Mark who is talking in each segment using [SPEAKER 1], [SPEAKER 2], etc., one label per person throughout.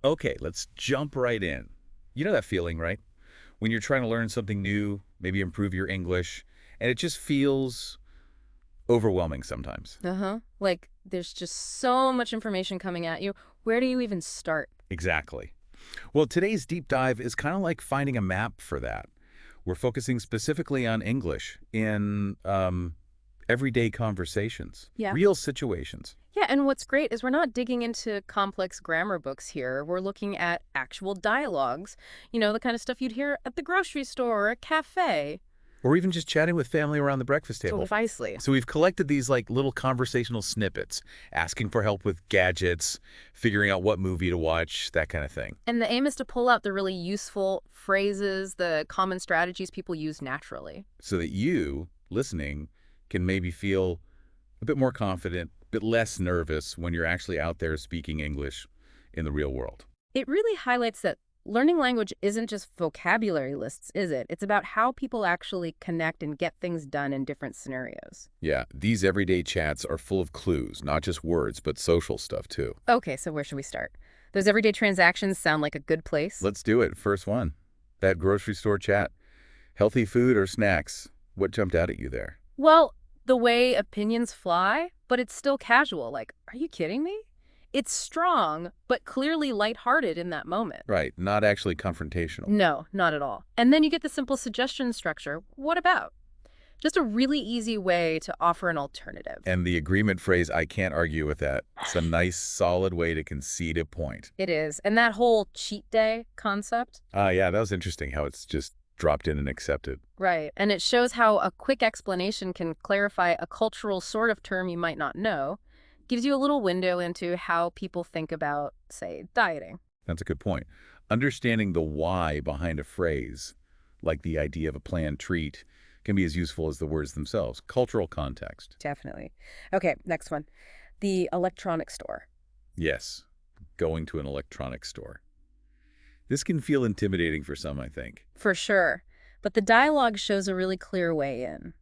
[SPEAKER 1] Okay, let's jump right in. You know that feeling, right? When you're trying to learn something new, maybe improve your English, and it just feels overwhelming sometimes.
[SPEAKER 2] Uh-huh. Like, there's just so much information coming at you. Where do you even start?
[SPEAKER 1] Exactly. Well, today's deep dive is kind of like finding a map for that. We're focusing specifically on English in everyday conversations,
[SPEAKER 2] Yeah.
[SPEAKER 1] real situations.
[SPEAKER 2] Yeah, and what's great is we're not digging into complex grammar books here. We're looking at actual dialogues, the kind of stuff you'd hear at the grocery store or a cafe.
[SPEAKER 1] Or even just chatting with family around the breakfast
[SPEAKER 2] So
[SPEAKER 1] table.
[SPEAKER 2] precisely.
[SPEAKER 1] So we've collected these like little conversational snippets, asking for help with gadgets, figuring out what movie to watch, that kind of thing.
[SPEAKER 2] And the aim is to pull out the really useful phrases, the common strategies people use naturally.
[SPEAKER 1] So that you, listening, can maybe feel a bit more confident, a bit less nervous when you're actually out there speaking English in the real world.
[SPEAKER 2] It really highlights that learning language isn't just vocabulary lists, is it? It's about how people actually connect and get things done in different scenarios.
[SPEAKER 1] Yeah, these everyday chats are full of clues, not just words, but social stuff too.
[SPEAKER 2] Okay, so where should we start? Those everyday transactions sound like a good place.
[SPEAKER 1] Let's do it. First one. That grocery store chat. Healthy food or snacks? What jumped out at you there?
[SPEAKER 2] Well, the way opinions fly, but it's still casual. Like, are you kidding me? It's strong, but clearly lighthearted in that moment.
[SPEAKER 1] Right, not actually confrontational.
[SPEAKER 2] No, not at all. And then you get the simple suggestion structure. What about? Just a really easy way to offer an alternative.
[SPEAKER 1] And the agreement phrase, I can't argue with that. It's a nice, solid way to concede a point.
[SPEAKER 2] It is. And that whole cheat day concept.
[SPEAKER 1] Yeah, that was interesting how it's just dropped in and accepted.
[SPEAKER 2] Right. And it shows how a quick explanation can clarify a cultural sort of term you might not know. Gives you a little window into how people think about, say, dieting.
[SPEAKER 1] That's a good point. Understanding the why behind a phrase, like the idea of a planned treat, can be as useful as the words themselves. Cultural context.
[SPEAKER 2] Definitely. Okay, next one. The electronic store.
[SPEAKER 1] Yes, going to an electronics store. This can feel intimidating for some, I think.
[SPEAKER 2] For sure. But the dialogue shows a really clear way in.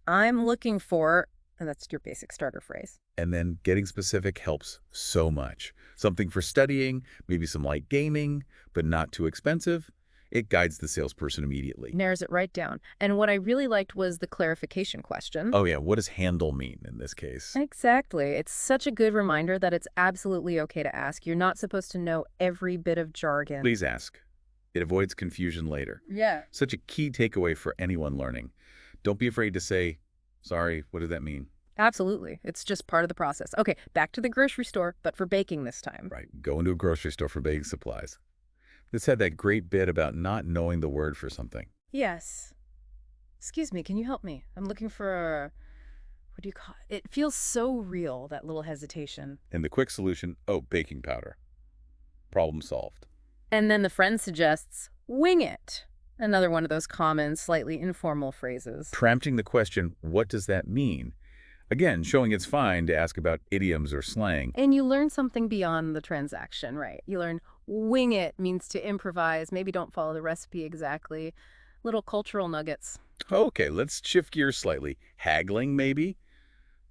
[SPEAKER 2] I'm looking for, and that's your basic starter phrase.
[SPEAKER 1] And then getting specific helps so much. Something for studying, maybe some light gaming, but not too expensive. It guides the salesperson immediately.
[SPEAKER 2] Narrows it right down. And what I really liked was the clarification question.
[SPEAKER 1] Oh yeah, what does handle mean in this case?
[SPEAKER 2] Exactly. It's such a good reminder that it's absolutely okay to ask. You're not supposed to know every bit of jargon.
[SPEAKER 1] Please ask. It avoids confusion later.
[SPEAKER 2] Yeah.
[SPEAKER 1] Such a key takeaway for anyone learning. Don't be afraid to say, sorry, what did that mean?
[SPEAKER 2] Absolutely. It's just part of the process. Okay, back to the grocery store, but for baking this time.
[SPEAKER 1] Right, go into a grocery store for baking supplies. This had that great bit about not knowing the word for something.
[SPEAKER 2] Yes. Excuse me, can you help me? I'm looking for a, what do you call it? It feels so real, that little hesitation.
[SPEAKER 1] And the quick solution, oh, baking powder. Problem solved.
[SPEAKER 2] And then the friend suggests, wing it. Another one of those common, slightly informal phrases.
[SPEAKER 1] Prompting the question, what does that mean? Again, showing it's fine to ask about idioms or slang.
[SPEAKER 2] And you learn something beyond the transaction, right? You learn wing it means to improvise, maybe don't follow the recipe exactly. Little cultural nuggets.
[SPEAKER 1] Okay, let's shift gears slightly. Haggling, maybe?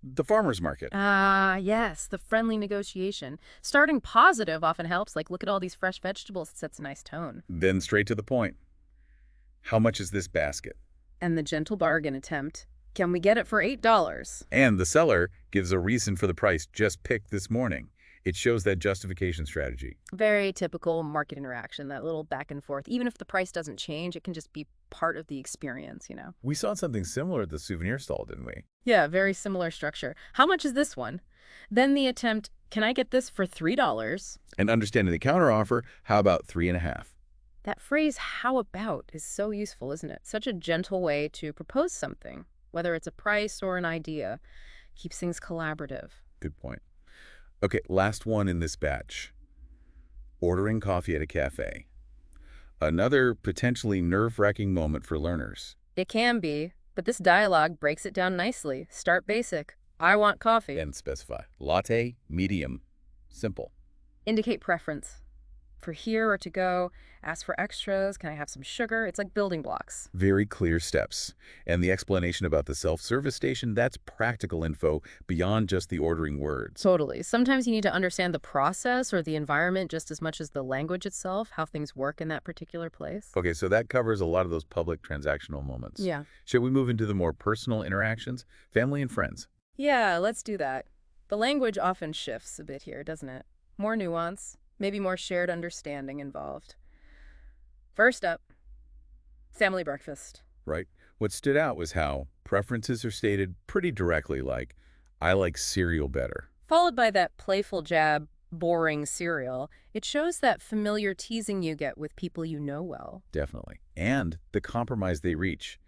[SPEAKER 1] The farmer's market.
[SPEAKER 2] Ah, yes, the friendly negotiation. Starting positive often helps, like look at all these fresh vegetables, it sets a nice tone.
[SPEAKER 1] Then straight to the point. How much is this basket?
[SPEAKER 2] And the gentle bargain attempt. Can we get it for $8?
[SPEAKER 1] And the seller gives a reason for the price just picked this morning. It shows that justification strategy.
[SPEAKER 2] Very typical market interaction, that little back and forth. Even if the price doesn't change, it can just be part of the experience.
[SPEAKER 1] We saw something similar at the souvenir stall, didn't we?
[SPEAKER 2] Yeah, very similar structure. How much is this one? Then the attempt, can I get this for $3?
[SPEAKER 1] And understanding the counteroffer, how about 3.5?
[SPEAKER 2] That phrase, how about, is so useful, isn't it? Such a gentle way to propose something, whether it's a price or an idea. Keeps things collaborative.
[SPEAKER 1] Good point. Okay, last one in this batch. Ordering coffee at a cafe. Another potentially nerve-wracking moment for learners.
[SPEAKER 2] It can be, but this dialogue breaks it down nicely. Start basic. I want coffee.
[SPEAKER 1] And specify. Latte, medium, simple.
[SPEAKER 2] Indicate preference. for here or to go, ask for extras, can I have some sugar? It's like building blocks.
[SPEAKER 1] Very clear steps. And the explanation about the self-service station, that's practical info beyond just the ordering words.
[SPEAKER 2] Totally. Sometimes you need to understand the process or the environment just as much as the language itself, how things work in that particular place.
[SPEAKER 1] Okay, so that covers a lot of those public transactional moments.
[SPEAKER 2] Yeah.
[SPEAKER 1] Should we move into the more personal interactions, family and friends?
[SPEAKER 2] Yeah, let's do that. The language often shifts a bit here, doesn't it? More nuance, maybe more shared understanding involved. First up, family breakfast.
[SPEAKER 1] Right? What stood out was how preferences are stated pretty directly, like, I like cereal better.
[SPEAKER 2] Followed by that playful jab, boring cereal. It shows that familiar teasing you get with people you know well.
[SPEAKER 1] Definitely. And the compromise they reach,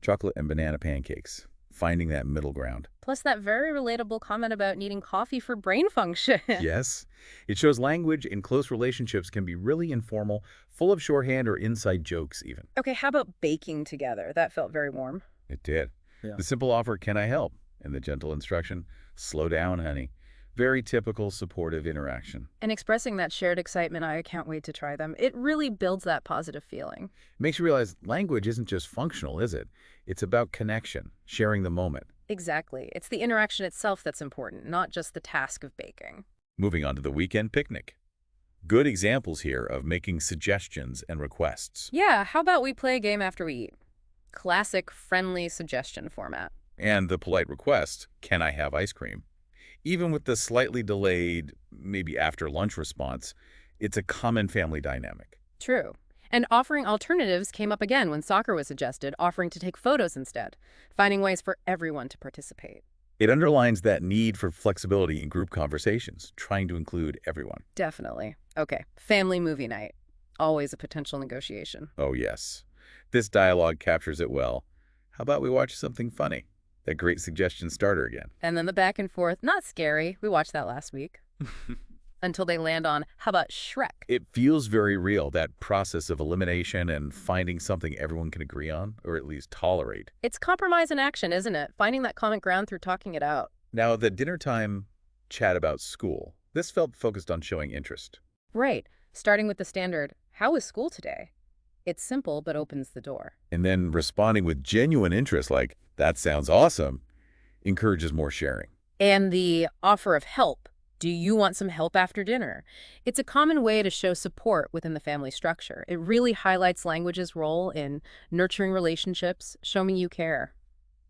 [SPEAKER 1] chocolate and banana pancakes, finding that middle ground.
[SPEAKER 2] Plus that very relatable comment about needing coffee for brain function.
[SPEAKER 1] Yes, it shows language in close relationships can be really informal, full of shorthand or inside jokes even.
[SPEAKER 2] Okay, how about baking together? That felt very warm.
[SPEAKER 1] It did.
[SPEAKER 2] Yeah.
[SPEAKER 1] The simple offer, can I help? And the gentle instruction, slow down, honey. Very typical supportive interaction.
[SPEAKER 2] And expressing that shared excitement, I can't wait to try them. It really builds that positive feeling.
[SPEAKER 1] It makes you realize language isn't just functional, is it? It's about connection, sharing the moment.
[SPEAKER 2] Exactly. It's the interaction itself that's important, not just the task of baking.
[SPEAKER 1] Moving on to the weekend picnic. Good examples here of making suggestions and requests.
[SPEAKER 2] Yeah, how about we play a game after we eat? Classic, friendly suggestion format.
[SPEAKER 1] And the polite request, can I have ice cream? Even with the slightly delayed, maybe after lunch response, it's a common family dynamic.
[SPEAKER 2] True. And offering alternatives came up again when soccer was suggested, offering to take photos instead, finding ways for everyone to participate.
[SPEAKER 1] It underlines that need for flexibility in group conversations, trying to include everyone.
[SPEAKER 2] Definitely. Okay, family movie night. Always a potential negotiation.
[SPEAKER 1] Oh, yes. This dialogue captures it well. How about we watch something funny? That great suggestion starter again.
[SPEAKER 2] And then the back and forth, not scary. We watched that last week. Until they land on, how about Shrek?
[SPEAKER 1] It feels very real, that process of elimination and finding something everyone can agree on, or at least tolerate.
[SPEAKER 2] It's compromise in action, isn't it? Finding that common ground through talking it out.
[SPEAKER 1] Now, the dinner time chat about school. This felt focused on showing interest.
[SPEAKER 2] Right. Starting with the standard, how was school today? It's simple, but opens the door.
[SPEAKER 1] And then responding with genuine interest, like, that sounds awesome, encourages more sharing.
[SPEAKER 2] And the offer of help. Do you want some help after dinner? It's a common way to show support within the family structure. It really highlights language's role in nurturing relationships, showing you care.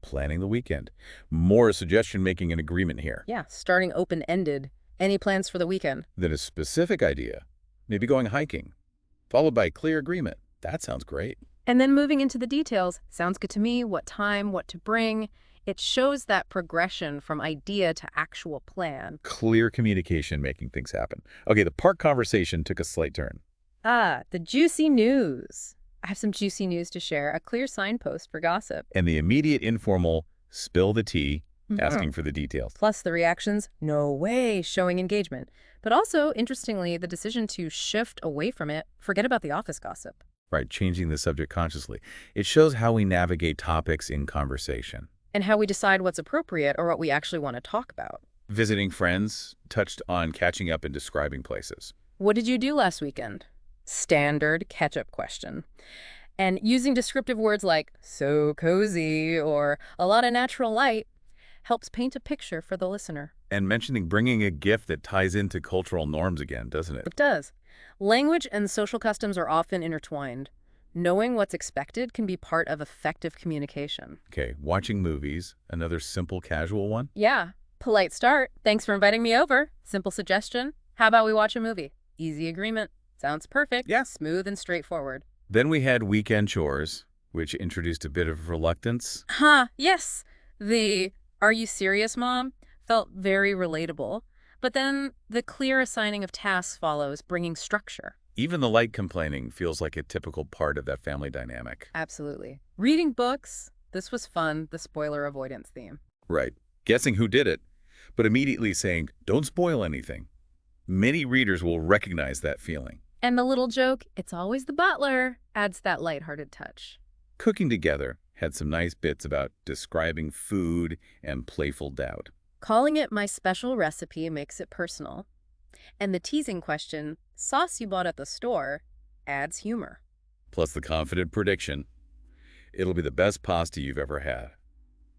[SPEAKER 1] Planning the weekend. More suggestion-making and agreement here.
[SPEAKER 2] Yeah, starting open-ended. Any plans for the weekend?
[SPEAKER 1] Then a specific idea, maybe going hiking, followed by clear agreement. That sounds great.
[SPEAKER 2] And then moving into the details. Sounds good to me. What time, what to bring. It shows that progression from idea to actual plan.
[SPEAKER 1] Clear communication making things happen. Okay, the park conversation took a slight turn.
[SPEAKER 2] Ah, the juicy news. I have some juicy news to share. A clear signpost for gossip.
[SPEAKER 1] And the immediate informal spill the tea, asking for the details.
[SPEAKER 2] Plus the reactions, no way, showing engagement. But also, interestingly, the decision to shift away from it, forget about the office gossip.
[SPEAKER 1] Right, changing the subject consciously. It shows how we navigate topics in conversation.
[SPEAKER 2] And how we decide what's appropriate or what we actually want to talk about.
[SPEAKER 1] Visiting friends, touched on catching up and describing places.
[SPEAKER 2] What did you do last weekend? Standard catch-up question. And using descriptive words like so cozy or a lot of natural light helps paint a picture for the listener.
[SPEAKER 1] And mentioning bringing a gift that ties into cultural norms again, doesn't it?
[SPEAKER 2] It does. Language and social customs are often intertwined. Knowing what's expected can be part of effective communication.
[SPEAKER 1] Okay, watching movies, another simple, casual one.
[SPEAKER 2] Yeah. Polite start. Thanks for inviting me over. Simple suggestion. How about we watch a movie? Easy agreement. Sounds perfect.
[SPEAKER 1] Yeah.
[SPEAKER 2] Smooth and straightforward.
[SPEAKER 1] Then we had weekend chores, which introduced a bit of reluctance.
[SPEAKER 2] Yes. The "Are you serious, Mom?" felt very relatable. But then the clear assigning of tasks follows, bringing structure.
[SPEAKER 1] Even the light complaining feels like a typical part of that family dynamic.
[SPEAKER 2] Absolutely. Reading books. This was fun, the spoiler avoidance theme.
[SPEAKER 1] Right. Guessing who did it, but immediately saying, don't spoil anything. Many readers will recognize that feeling.
[SPEAKER 2] And the little joke, it's always the butler, adds that lighthearted touch.
[SPEAKER 1] Cooking together had some nice bits about describing food and playful doubt.
[SPEAKER 2] Calling it my special recipe makes it personal. And the teasing question, Sauce you bought at the store adds humor.
[SPEAKER 1] Plus the confident prediction, it'll be the best pasta you've ever had.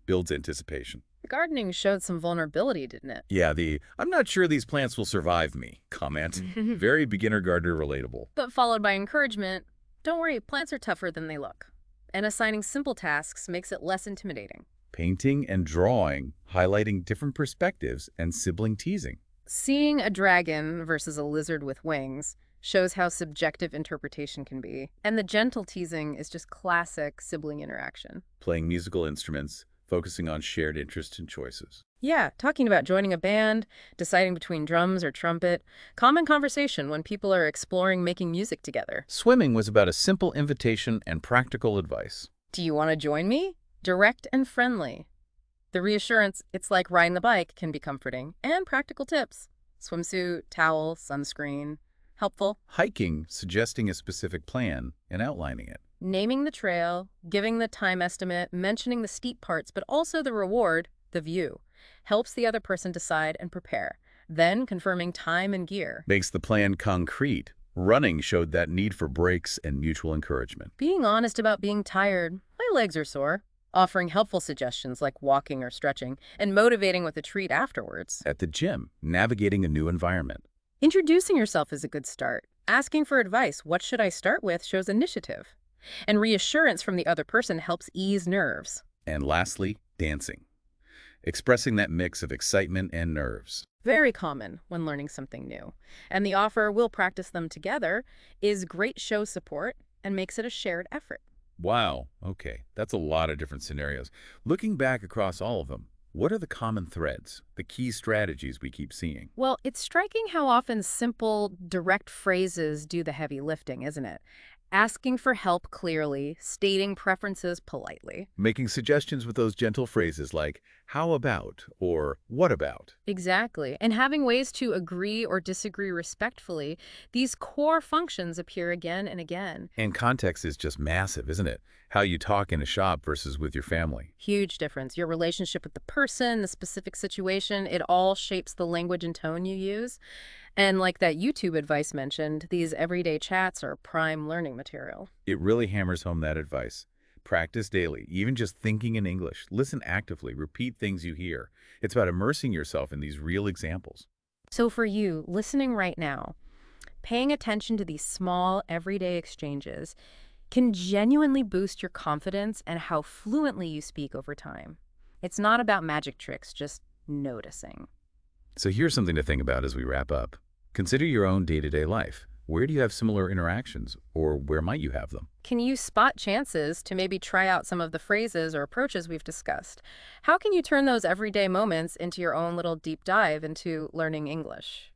[SPEAKER 1] Builds anticipation.
[SPEAKER 2] Gardening showed some vulnerability, didn't it?
[SPEAKER 1] Yeah, I'm not sure these plants will survive me comment. Very beginner gardener relatable.
[SPEAKER 2] But followed by encouragement, don't worry, plants are tougher than they look. And assigning simple tasks makes it less intimidating.
[SPEAKER 1] Painting and drawing, highlighting different perspectives and sibling teasing.
[SPEAKER 2] Seeing a dragon versus a lizard with wings shows how subjective interpretation can be. And the gentle teasing is just classic sibling interaction.
[SPEAKER 1] Playing musical instruments, focusing on shared interests and choices.
[SPEAKER 2] Yeah, talking about joining a band, deciding between drums or trumpet. Common conversation when people are exploring making music together.
[SPEAKER 1] Swimming was about a simple invitation and practical advice.
[SPEAKER 2] Do you want to join me? Direct and friendly. The reassurance, it's like riding the bike, can be comforting. And practical tips. Swimsuit, towel, sunscreen. Helpful.
[SPEAKER 1] Hiking, suggesting a specific plan and outlining it.
[SPEAKER 2] Naming the trail, giving the time estimate, mentioning the steep parts, but also the reward, the view. Helps the other person decide and prepare. Then confirming time and gear.
[SPEAKER 1] Makes the plan concrete. Running showed that need for breaks and mutual encouragement.
[SPEAKER 2] Being honest about being tired. My legs are sore. Offering helpful suggestions like walking or stretching, and motivating with a treat afterwards.
[SPEAKER 1] At the gym, navigating a new environment.
[SPEAKER 2] Introducing yourself is a good start. Asking for advice, what should I start with, shows initiative. And reassurance from the other person helps ease nerves.
[SPEAKER 1] And lastly, dancing. Expressing that mix of excitement and nerves.
[SPEAKER 2] Very common when learning something new. And the offer, we'll practice them together, is great show support and makes it a shared effort.
[SPEAKER 1] Wow, okay, that's a lot of different scenarios. Looking back across all of them, what are the common threads, the key strategies we keep seeing?
[SPEAKER 2] Well, it's striking how often simple, direct phrases do the heavy lifting, isn't it? Asking for help clearly, stating preferences politely.
[SPEAKER 1] Making suggestions with those gentle phrases like, how about, or what about?
[SPEAKER 2] Exactly. And having ways to agree or disagree respectfully, these core functions appear again and again.
[SPEAKER 1] And context is just massive, isn't it? How you talk in a shop versus with your family.
[SPEAKER 2] Huge difference. Your relationship with the person, the specific situation, it all shapes the language and tone you use. And like that YouTube advice mentioned, these everyday chats are prime learning material.
[SPEAKER 1] It really hammers home that advice. Practice daily, even just thinking in English. Listen actively, repeat things you hear. It's about immersing yourself in these real examples.
[SPEAKER 2] So for you, listening right now, paying attention to these small, everyday exchanges can genuinely boost your confidence and how fluently you speak over time. It's not about magic tricks, just noticing.
[SPEAKER 1] So here's something to think about as we wrap up. Consider your own day-to-day life. Where do you have similar interactions, or where might you have them?
[SPEAKER 2] Can you spot chances to maybe try out some of the phrases or approaches we've discussed? How can you turn those everyday moments into your own little deep dive into learning English?